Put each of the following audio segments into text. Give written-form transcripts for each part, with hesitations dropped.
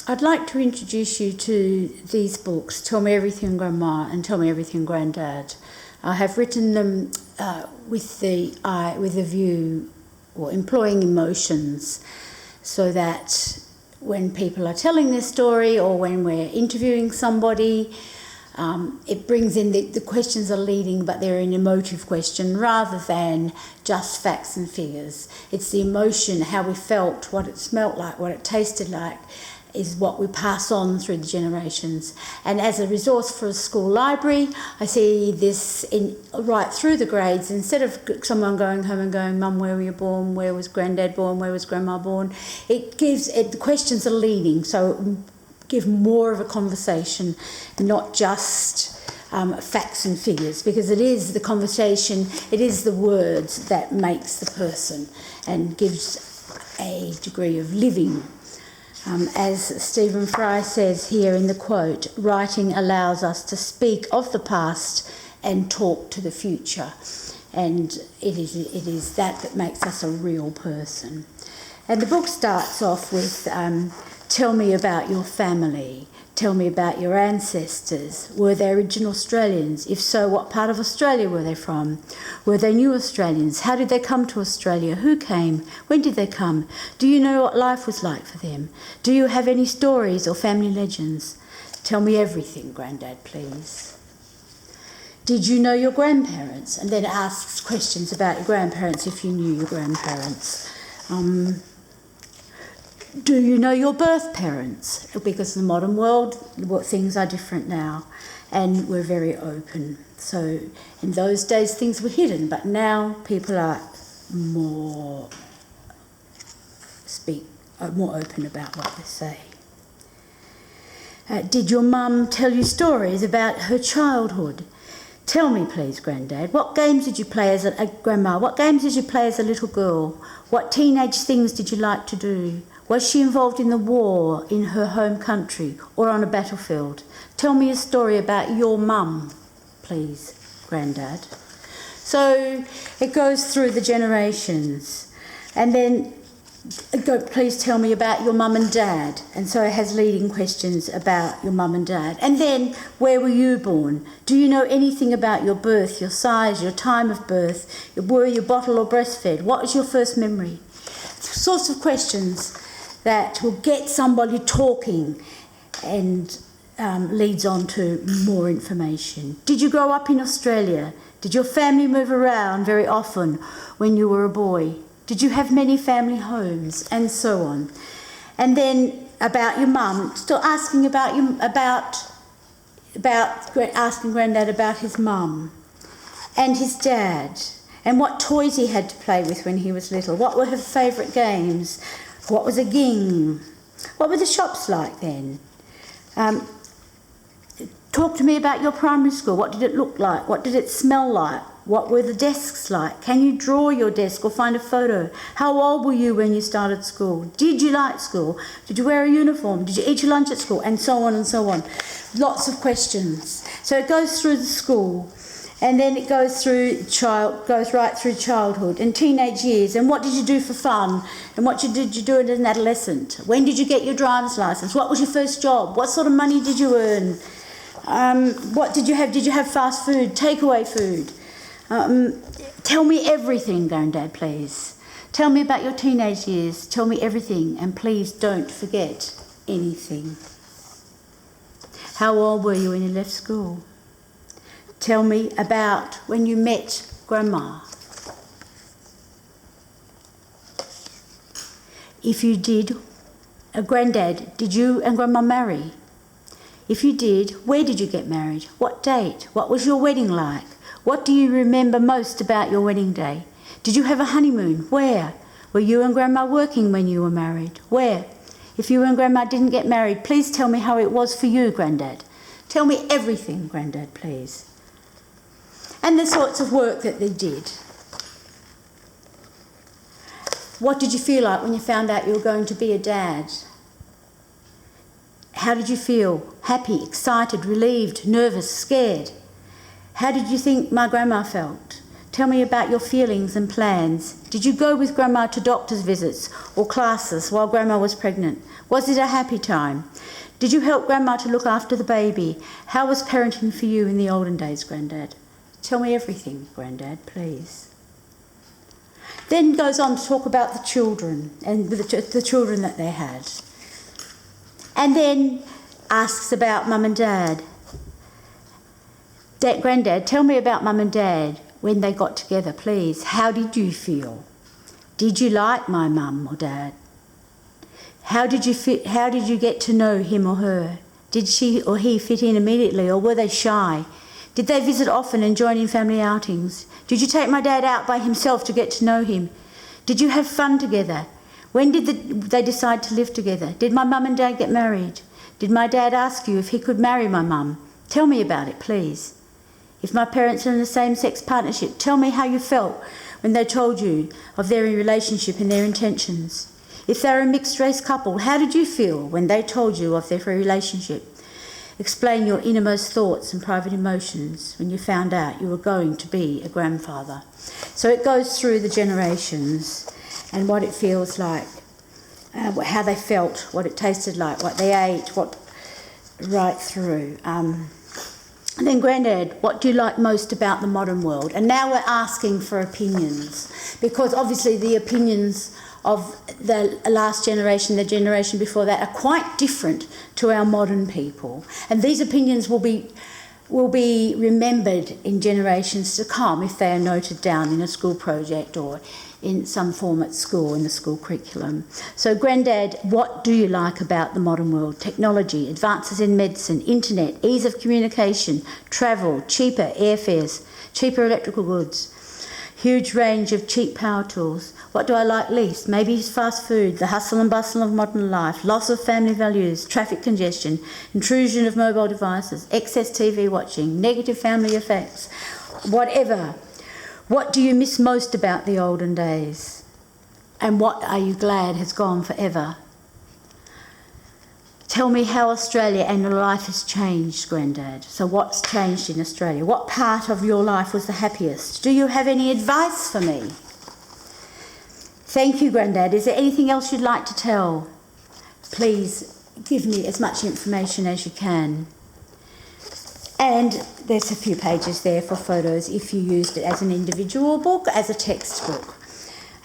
I'd like to introduce you to these books, Tell Me Everything Grandma and Tell Me Everything Grandad. I have written them with a view, or employing emotions, so that when people are telling their story or when we're interviewing somebody, it brings in the questions are leading, but they're an emotive question rather than just facts and figures. It's the emotion, how we felt, what it smelt like, what it tasted like, is what we pass on through the generations. And as a resource for a school library, I see this right through the grades. Instead of someone going home and going, Mum, where were you born? Where was Grandad born? Where was Grandma born? The questions are leading, so give more of a conversation, not just facts and figures, because it is the conversation, it is the words that makes the person and gives a degree of living. As Stephen Fry says here in the quote, writing allows us to speak of the past and talk to the future, and it is that makes us a real person. And the book starts off with tell me about your family. Tell me about your ancestors. Were they original Australians? If so, what part of Australia were they from? Were they new Australians? How did they come to Australia? Who came? When did they come? Do you know what life was like for them? Do you have any stories or family legends? Tell me everything, Grandad, please. Did you know your grandparents? And then it asks questions about your grandparents if you knew your grandparents. Do you know your birth parents? Because in the modern world, things are different now, and we're very open. So in those days, things were hidden, but now people are more open about what they say. Did your mum tell you stories about her childhood? Tell me, please, Grandad, what games did you play as Grandma? What games did you play as a little girl? What teenage things did you like to do? Was she involved in the war in her home country or on a battlefield? Tell me a story about your mum, please, Grandad. So it goes through the generations. And then please tell me about your mum and dad. And so it has leading questions about your mum and dad. And then, where were you born? Do you know anything about your birth, your size, your time of birth? Were you bottle or breastfed? What was your first memory? Sorts of questions that will get somebody talking and leads on to more information. Did you grow up in Australia? Did your family move around very often when you were a boy? Did you have many family homes? And so on. And then about your mum, still asking asking Grandad about his mum and his dad and what toys he had to play with when he was little. What were her favourite games? What was a ging? What were the shops like then? Talk to me about your primary school. What did it look like? What did it smell like? What were the desks like? Can you draw your desk or find a photo? How old were you when you started school? Did you like school? Did you wear a uniform? Did you eat your lunch at school? And so on and so on. Lots of questions. So it goes through the school. And then it goes right through childhood and teenage years. And what did you do for fun? And what did you do as an adolescent? When did you get your driver's license? What was your first job? What sort of money did you earn? What did you have? Did you have fast food, takeaway food? Tell me everything, Grandad, please. Tell me about your teenage years. Tell me everything, and please don't forget anything. How old were you when you left school? Tell me about when you met Grandma. If you did, Grandad, did you and Grandma marry? If you did, where did you get married? What date? What was your wedding like? What do you remember most about your wedding day? Did you have a honeymoon? Where? Were you and Grandma working when you were married? Where? If you and Grandma didn't get married, please tell me how it was for you, Grandad. Tell me everything, Grandad, please. And the sorts of work that they did. What did you feel like when you found out you were going to be a dad? How did you feel? Happy, excited, relieved, nervous, scared? How did you think my grandma felt? Tell me about your feelings and plans. Did you go with Grandma to doctor's visits or classes while Grandma was pregnant? Was it a happy time? Did you help Grandma to look after the baby? How was parenting for you in the olden days, Grandad? Tell me everything, Grandad, please. Then goes on to talk about the children and the children that they had. And then asks about Mum and Dad. Grandad, tell me about Mum and Dad when they got together, please. How did you feel? Did you like my mum or dad? How did you get to know him or her? Did she or he fit in immediately, or were they shy? Did they visit often and join in family outings? Did you take my dad out by himself to get to know him? Did you have fun together? When did they decide to live together? Did my mum and dad get married? Did my dad ask you if he could marry my mum? Tell me about it, please. If my parents are in a same-sex partnership, tell me how you felt when they told you of their relationship and their intentions. If they're a mixed-race couple, how did you feel when they told you of their relationship? Explain your innermost thoughts and private emotions when you found out you were going to be a grandfather. So it goes through the generations and what it feels like, how they felt, what it tasted like, what they ate, right through. And then, Grandad, what do you like most about the modern world? And now we're asking for opinions, because obviously the opinions of the last generation, the generation before that, are quite different to our modern people. And these opinions will be remembered in generations to come if they are noted down in a school project or in some form at school, in the school curriculum. So, Grandad, what do you like about the modern world? Technology, advances in medicine, internet, ease of communication, travel, cheaper airfares, cheaper electrical goods, huge range of cheap power tools. What do I like least? Maybe it's fast food, the hustle and bustle of modern life, loss of family values, traffic congestion, intrusion of mobile devices, excess TV watching, negative family effects, whatever. What do you miss most about the olden days? And what are you glad has gone forever? Tell me how Australia and your life has changed, Grandad. So what's changed in Australia? What part of your life was the happiest? Do you have any advice for me? Thank you, Grandad. Is there anything else you'd like to tell? Please give me as much information as you can. And there's a few pages there for photos if you used it as an individual book, as a textbook.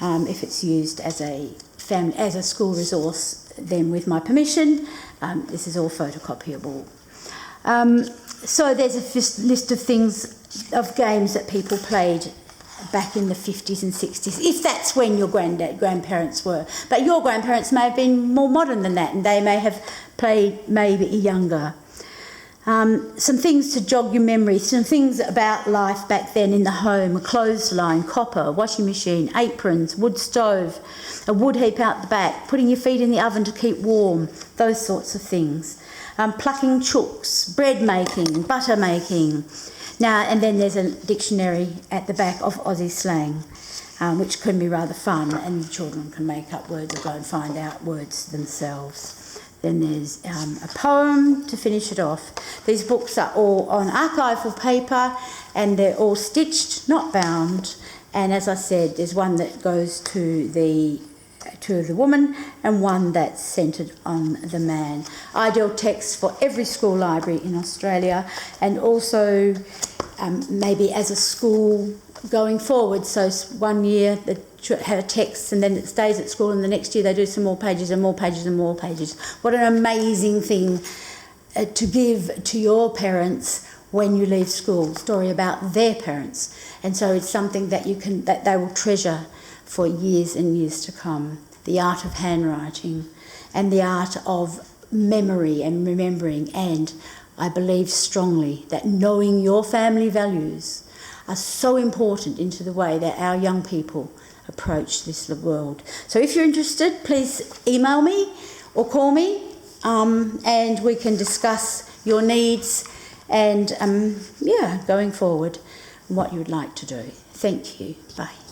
If it's used as a school resource, then with my permission, this is all photocopiable. So there's a list of things, of games that people played back in the 50s and 60s, if that's when your grandparents were. But your grandparents may have been more modern than that, and they may have played maybe younger. Some things to jog your memory, some things about life back then in the home: a clothesline, copper, washing machine, aprons, wood stove, a wood heap out the back, putting your feet in the oven to keep warm, those sorts of things. Plucking chooks, bread making, butter making. Now, and then there's a dictionary at the back of Aussie slang, which can be rather fun, and children can make up words or go and find out words themselves. Then there's a poem to finish it off. These books are all on archival paper and they're all stitched, not bound. And as I said, there's one that goes to the woman and one that's centred on the man. Ideal text for every school library in Australia, and also maybe as a school going forward. So 1 year they have a text and then it stays at school, and the next year they do some more pages and more pages and more pages. What an amazing thing to give to your parents when you leave school, story about their parents. And so it's something that they will treasure for years and years to come. The art of handwriting and the art of memory and remembering, and I believe strongly that knowing your family values are so important into the way that our young people approach this world. So if you're interested, please email me or call me, and we can discuss your needs and going forward what you would like to do. Thank you. Bye.